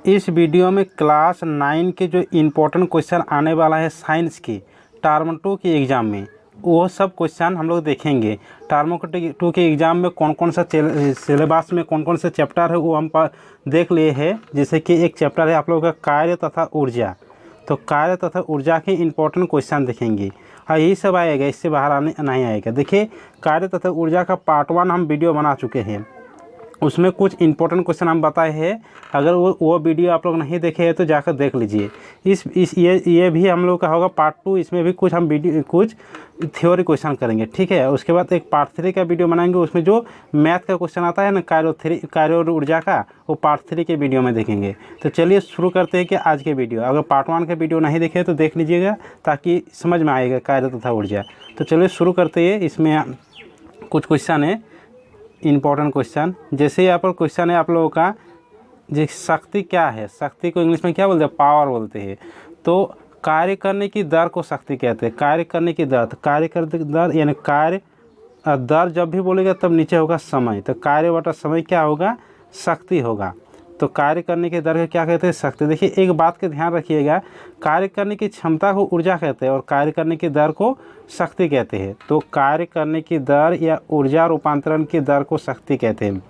इस वीडियो में क्लास 9 के जो इम्पोर्टेंट क्वेश्चन आने वाला है साइंस की टर्म 2 के एग्ज़ाम में, वो सब क्वेश्चन हम लोग देखेंगे। टर्म 2 के एग्ज़ाम में कौन कौन सा सिलेबस में कौन कौन से चैप्टर है वो हम देख लिए हैं। जैसे कि एक चैप्टर है आप लोगों का कार्य तथा ऊर्जा, तो कार्य तथा ऊर्जा के इम्पोर्टेंट क्वेश्चन देखेंगे। हाँ, यही सब आएगा, इससे बाहर आने नहीं आएगा। देखिए, कार्य तथा ऊर्जा का पार्ट 1 हम वीडियो बना चुके हैं, उसमें कुछ इंपॉर्टेंट क्वेश्चन हम बताए हैं। अगर वो वीडियो आप लोग नहीं देखे हैं तो जाकर देख लीजिए। ये भी हम लोग का होगा पार्ट 2। इसमें भी कुछ हम कुछ थ्योरी क्वेश्चन करेंगे, ठीक है। उसके बाद एक पार्ट 3 का वीडियो बनाएंगे, उसमें जो मैथ का क्वेश्चन आता है ना कार्य और ऊर्जा का, वो पार्ट 3 के वीडियो में देखेंगे। तो चलिए शुरू करते हैं कि आज के वीडियो। अगर पार्ट 1 का वीडियो नहीं देखे तो देख लीजिएगा, ताकि समझ में आएगा कार्य तथा ऊर्जा। तो चलिए शुरू करते हैं। इसमें कुछ क्वेश्चन है इम्पोर्टेंट क्वेश्चन। जैसे यहाँ पर क्वेश्चन है आप लोगों का, जो शक्ति क्या है, शक्ति को इंग्लिश में क्या बोलते हैं, पावर बोलते हैं। तो कार्य करने की दर को शक्ति कहते हैं। कार्य करने की दर, कार्य करने की दर यानी कार्य दर जब भी बोलेगा तब नीचे होगा समय, तो कार्य बटा समय क्या होगा, शक्ति होगा। तो कार्य करने की दर को क्या कहते हैं, शक्ति। देखिए, एक बात का ध्यान रखिएगा, कार्य करने की क्षमता को ऊर्जा कहते हैं और कार्य करने की दर को शक्ति कहते हैं। तो कार्य करने की दर या ऊर्जा रूपांतरण की दर को शक्ति कहते हैं।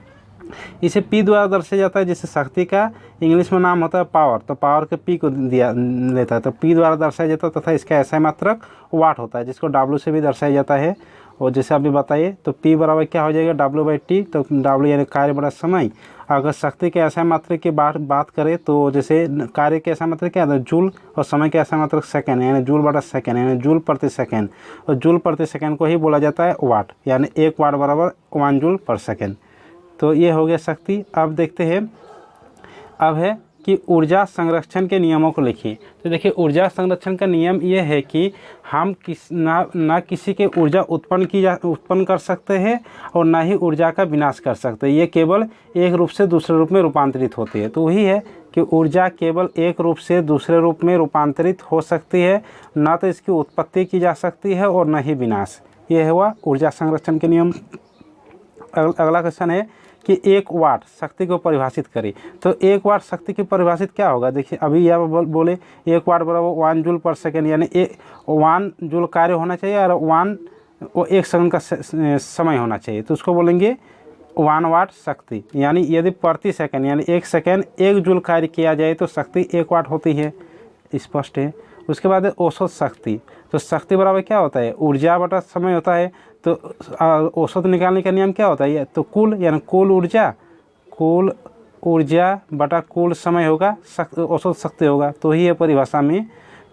इसे P द्वारा दर्शाया जाता है, जिससे शक्ति का इंग्लिश में नाम होता है पावर, तो पावर के P को दिया लेता है, तो P द्वारा दर्शाया जाता है। तथा इसका SI मात्रक वाट होता है, जिसको W से भी दर्शाया जाता है। और जैसे अभी बताइए, तो P बराबर क्या हो जाएगा, W/T। तो W यानी कार्य बड़ा समय। अगर शक्ति के SI मात्रक की बात करें तो जैसे कार्य के SI मात्रक क्या है, जूल, और समय के SI मात्रक सेकंड, यानी जूल बटा सेकंड, यानी जूल प्रति सेकंड। और जूल प्रति सेकंड को ही बोला जाता है वाट, यानी 1 वाट बराबर 1 जूल पर सेकंड। तो ये हो गया शक्ति। अब देखते हैं, अब है कि ऊर्जा संरक्षण के नियमों को लिखिए। तो देखिए, ऊर्जा संरक्षण का नियम ये है कि हम ना किसी के ऊर्जा उत्पन्न कर सकते हैं और ना ही ऊर्जा का विनाश कर सकते हैं। ये केवल एक रूप से दूसरे रूप में रूपांतरित होती है। तो वही है कि ऊर्जा केवल एक रूप से दूसरे रूप में रूपांतरित हो सकती है, ना तो इसकी उत्पत्ति की जा सकती है और न ही विनाश। ये हुआ ऊर्जा संरक्षण के नियम। अगला क्वेश्चन है कि 1 वाट शक्ति को परिभाषित करें। तो 1 वाट शक्ति की परिभाषित क्या होगा। देखिए, अभी यह बोले 1 वाट बराबर 1 जूल पर सेकेंड, यानी 1 जूल कार्य होना चाहिए और 1 सेकंड का समय होना चाहिए। तो उसको बोलेंगे 1 वाट शक्ति। यानी यदि प्रति सेकंड यानी 1 सेकंड 1 जूल कार्य किया जाए तो शक्ति 1 वाट होती है, स्पष्ट है। उसके बाद है औसत शक्ति। तो शक्ति बराबर क्या होता है, ऊर्जा बटा समय होता है। तो औसत निकालने का नियम क्या होता है, तो कुल, यानी कुल ऊर्जा बटा कुल समय होगा, औसत शक्ति होगा। तो ही है परिभाषा में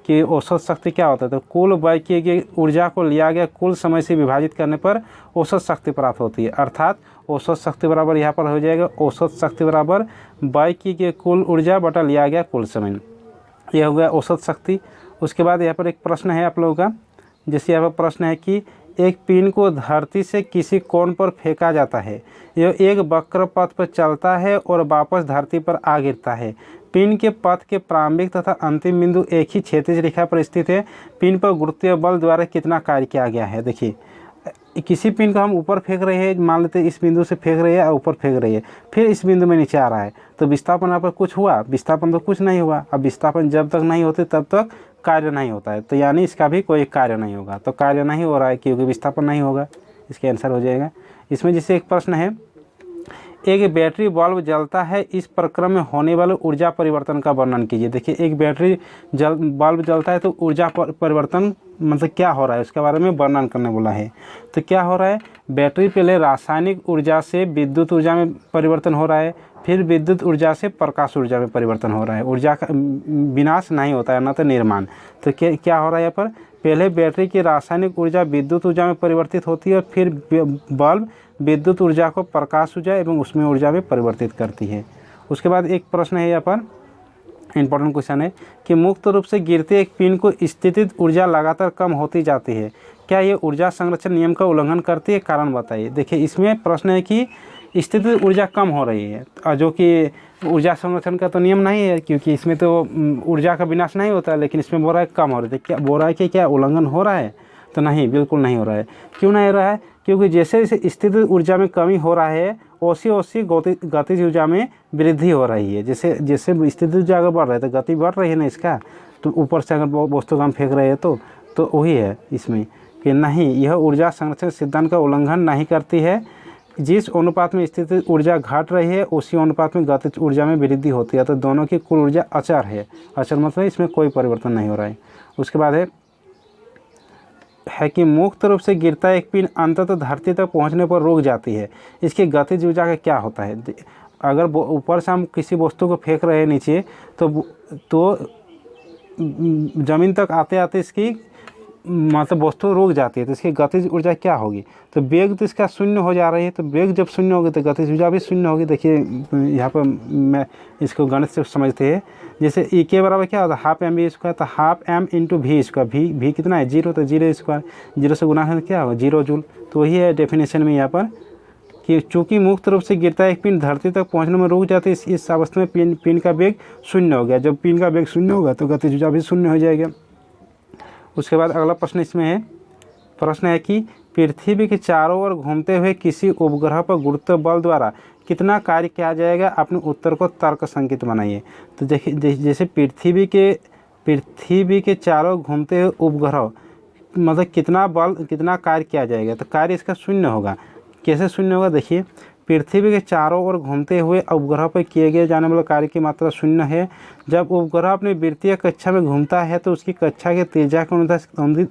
कि औसत शक्ति क्या होता है, तो कुल व्यय किए गए ऊर्जा को लिया गया कुल समय से विभाजित करने पर औसत शक्ति प्राप्त होती है। अर्थात औसत शक्ति बराबर यहाँ पर हो जाएगा, औसत शक्ति बराबर व्यय की गई कुल ऊर्जा बटा लिया गया कुल समय। यह हो गया औसत शक्ति। उसके बाद यहाँ पर एक प्रश्न है आप लोगों का। जैसे यहाँ पर प्रश्न है कि एक पिन को धरती से किसी कोण पर फेंका जाता है, यह एक वक्र पथ पर चलता है और वापस धरती पर आ गिरता है। पिन के पथ के प्रारंभिक तथा अंतिम बिंदु एक ही क्षैतिज रेखा पर स्थित है। पिन पर गुरुत्वीय बल द्वारा कितना कार्य किया गया है। देखिए, किसी पिन को हम ऊपर फेंक रहे हैं, मान लेते हैं इस बिंदु से फेंक रहे हैं और ऊपर फेंक रही है, फिर इस बिंदु में नीचे आ रहा है, तो विस्थापन यहाँ पर कुछ हुआ, विस्थापन तो कुछ नहीं हुआ। अब विस्थापन जब तक नहीं होते तब तक कार्य नहीं होता है, तो यानी इसका भी कोई कार्य नहीं होगा। तो कार्य नहीं हो रहा है क्योंकि विस्थापन नहीं होगा, इसका आंसर हो जाएगा। इसमें जैसे एक प्रश्न है, एक बैटरी बल्ब जलता है, इस प्रक्रम में होने वाले ऊर्जा परिवर्तन का वर्णन कीजिए। देखिए, एक बैटरी बल्ब जलता है तो ऊर्जा परिवर्तन मतलब क्या हो रहा है उसके बारे में वर्णन करने बोला है। तो क्या हो रहा है, बैटरी पहले रासायनिक ऊर्जा से विद्युत ऊर्जा में परिवर्तन हो रहा है, फिर विद्युत ऊर्जा से प्रकाश ऊर्जा में परिवर्तन हो रहा है। ऊर्जा का विनाश नहीं होता है, ना तो निर्माण। तो क्या हो रहा है यहाँ पर, पहले बैटरी की रासायनिक ऊर्जा विद्युत ऊर्जा में परिवर्तित होती है और फिर बल्ब विद्युत ऊर्जा को प्रकाश ऊर्जा एवं उसमें ऊर्जा में परिवर्तित करती है। उसके बाद एक प्रश्न है यहाँ पर, इंपॉर्टेंट क्वेश्चन है कि मुक्त रूप से गिरते एक पिन को स्थितिज ऊर्जा लगातार कम होती जाती है, क्या ये ऊर्जा संरक्षण नियम का उल्लंघन करती है, कारण बताइए। देखिए, इसमें प्रश्न है कि स्थितिज ऊर्जा कम हो रही है, जो कि ऊर्जा संरक्षण का तो नियम नहीं है, क्योंकि इसमें तो ऊर्जा का विनाश नहीं होता, लेकिन इसमें बोल रहा है कम हो रही है। क्या बोल रहा है कि क्या उल्लंघन हो रहा है। तो नहीं, बिल्कुल नहीं हो रहा है। क्यों नहीं हो रहा है? क्योंकि जैसे जैसे स्थितिज ऊर्जा में कमी हो रहा है वैसी वैसी गतिज ऊर्जा में वृद्धि हो रही है। जैसे जैसे स्थितिज ऊर्जा अगर बढ़ रहा है तो गति बढ़ रही है ना इसका, तो ऊपर से अगर वस्तु को हम फेंक रहे हैं तो वही है इसमें कि नहीं, यह ऊर्जा संरक्षण सिद्धांत का उल्लंघन नहीं करती है। जिस अनुपात में स्थितिज ऊर्जा घट रही है उसी अनुपात में गतिज ऊर्जा में वृद्धि होती है। तो दोनों की कुल ऊर्जा अचर है। अचर मतलब इसमें कोई परिवर्तन नहीं हो रहा है। उसके बाद है कि मुक्त रूप से गिरता एक पिंड अंततः धरती तक पहुंचने पर रुक जाती है। इसकी गतिज ऊर्जा का क्या होता है? अगर ऊपर से हम किसी वस्तु को फेंक रहे हैं नीचे तो ज़मीन तक आते आते इसकी मतलब वस्तु रुक जाती है, तो इसकी गतिज ऊर्जा क्या होगी? तो वेग तो इसका शून्य हो जा रही है, तो वेग जब शून्य होगी तो गतिज ऊर्जा भी शून्य होगी। देखिए यहाँ पर मैं इसको गणित से समझते हैं। जैसे ई के बराबर क्या होता है? हाफ एम वी स्क्वायर, तो half m into v square. V कितना है? 0, तो 0 स्क्वायर, 0 से गुना है तो क्या होगा? 0 जूल। तो वही है डेफिनेशन में यहाँ पर कि चूँकि मुक्त रूप से गिरता एक पिंड धरती तक पहुँचने में रुक जाती है, इस अवस्था में पिंड का वेग शून्य हो गया। जब पिंड का वेग शून्य होगा तो गतिज ऊर्जा भी शून्य हो जाएगा। उसके बाद अगला प्रश्न इसमें है, प्रश्न है कि पृथ्वी के चारों ओर घूमते हुए किसी उपग्रह पर गुरुत्व बल द्वारा कितना कार्य किया जाएगा? अपने उत्तर को तर्क संकेत बनाइए। तो देखिए जैसे पृथ्वी के चारों घूमते हुए उपग्रह मतलब कितना कार्य किया जाएगा? तो कार्य इसका शून्य होगा। कैसे शून्य होगा? देखिए पृथ्वी के चारों ओर घूमते हुए उपग्रह पर किए गए जाने वाले कार्य की मात्रा शून्य है। जब उपग्रह अपनी वृत्तीय कक्षा में घूमता है तो उसकी कक्षा के त्रिज्या के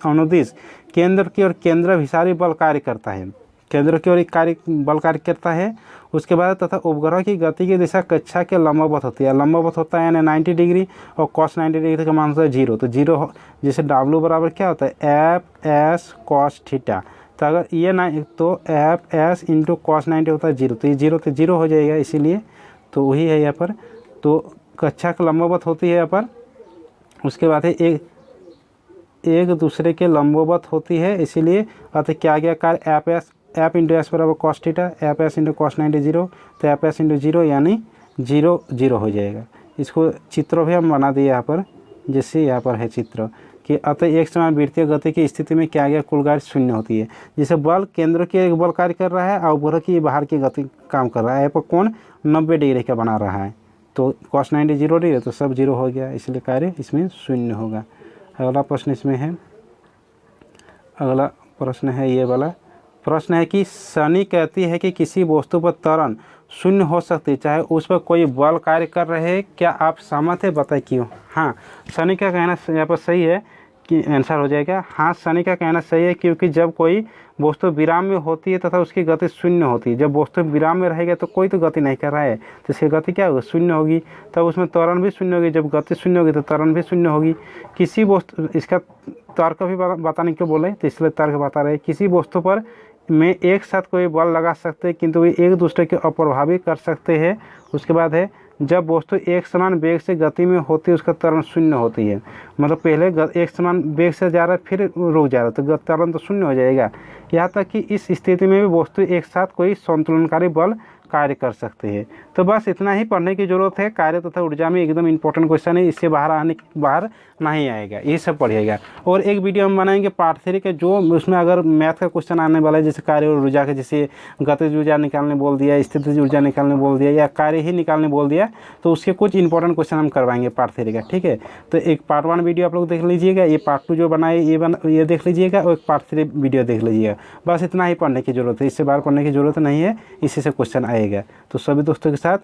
अनुदिश केंद्र की ओर केंद्राभिसारी बल कार्य करता है। केंद्र की ओर बल कार्य करता है। उसके बाद तथा उपग्रह की गति की दिशा कक्षा के लंबवत होती है। लंबवत होता है यानी 90 डिग्री और cos 90 डिग्री का मान होता है 0। तो 0 जैसे W बराबर क्या होता है? F S cos theta. तो अगर ये ना तो एफ एस इंटू कॉस 90 होता है 0। तो ये 0 हो जाएगा, इसीलिए तो वही है यहाँ पर। तो कक्षा का लंबवत होती है यहाँ पर। उसके बाद है एक दूसरे के लंबवत होती है, इसीलिए अतः क्या गया कार्य एफ इंटू एस बराबर cos theta, F S into cos 90 0। तो एफ एस इंटू 0 यानी 0 हो जाएगा। इसको चित्र भी हम बना दिए यहाँ पर, जैसे यहाँ पर है चित्र कि अतः एक समान वृत्तीय गति की स्थिति में क्या गया कुल कार्य शून्य होती है। जैसे बल केंद्र की एक बल कार्य कर रहा है और उपग्रह की बाहर की गति काम कर रहा है। यहाँ पर कोण 90 डिग्री का बना रहा है, तो cos 90 0 डिग्री, तो सब 0 हो गया, इसलिए कार्य इसमें शून्य होगा। अगला प्रश्न इसमें है, अगला प्रश्न है ये वाला प्रश्न है कि शनि कहती है कि किसी वस्तु पर त्वरण शून्य हो सकती है चाहे उस पर कोई बल कार्य कर रहे हैं। क्या आप सहमत है? बताए क्यों। हाँ, शनि का कहना यहाँ पर सही है कि आंसर हो जाएगा हाँ। शनि का कहना सही है क्योंकि जब कोई वस्तु विराम में होती है तथा उसकी गति शून्य होती है। जब वस्तु विराम में रहेगा तो कोई तो गति नहीं कर रहा है, तो इसकी गति क्या होगी? शून्य होगी। तब उसमें त्वरण भी शून्य होगी। जब गति शून्य होगी तो त्वरण भी शून्य होगी। किसी वस्तु, इसका तर्क भी बताने क्यों बोले तो इसलिए तर्क बता रहे हैं। किसी वस्तु पर में एक साथ कोई बल लगा सकते हैं किंतु वे एक दूसरे के अप्रभावी कर सकते हैं। उसके बाद है जब वस्तु एक समान वेग से गति में होती है उसका त्वरण शून्य होती है। मतलब पहले एक समान वेग से जा रहा है फिर रुक जा रहा है तो त्वरण तो शून्य हो जाएगा। यहाँ तक कि इस स्थिति में भी वस्तु एक साथ कोई संतुलनकारी बल कार्य कर सकते हैं। तो बस इतना ही पढ़ने की ज़रूरत है। कार्य तथा ऊर्जा में एकदम इंपॉर्टेंट क्वेश्चन है, इससे बाहर नहीं आएगा, ये सब पढ़िएगा। और एक वीडियो हम बनाएंगे पार्ट 3 के, जो उसमें अगर मैथ का क्वेश्चन आने वाला है जैसे कार्य और ऊर्जा के, जैसे गतिज ऊर्जा निकालने बोल दिया, स्थितिज ऊर्जा निकालने बोल दिया या कार्य ही निकालने बोल दिया, तो उसके कुछ इंपॉर्टेंट क्वेश्चन हम करवाएंगे पार्ट 3 का। ठीक है, तो एक पार्ट 1 वीडियो आप लोग देख लीजिएगा, ये पार्ट 2 जो बनाए ये देख लीजिएगा, और एक पार्ट 3 वीडियो देख लीजिएगा। बस इतना ही पढ़ने की ज़रूरत है, इससे बाहर पढ़ने की ज़रूरत नहीं है, इसी से क्वेश्चन आएगा। तो सभी दोस्तों के साथ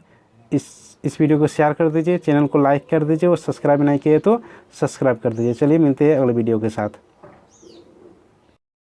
इस वीडियो को शेयर कर दीजिए, चैनल को लाइक कर दीजिए और सब्सक्राइब नहीं किए तो सब्सक्राइब कर दीजिए। चलिए मिलते हैं अगले वीडियो के साथ।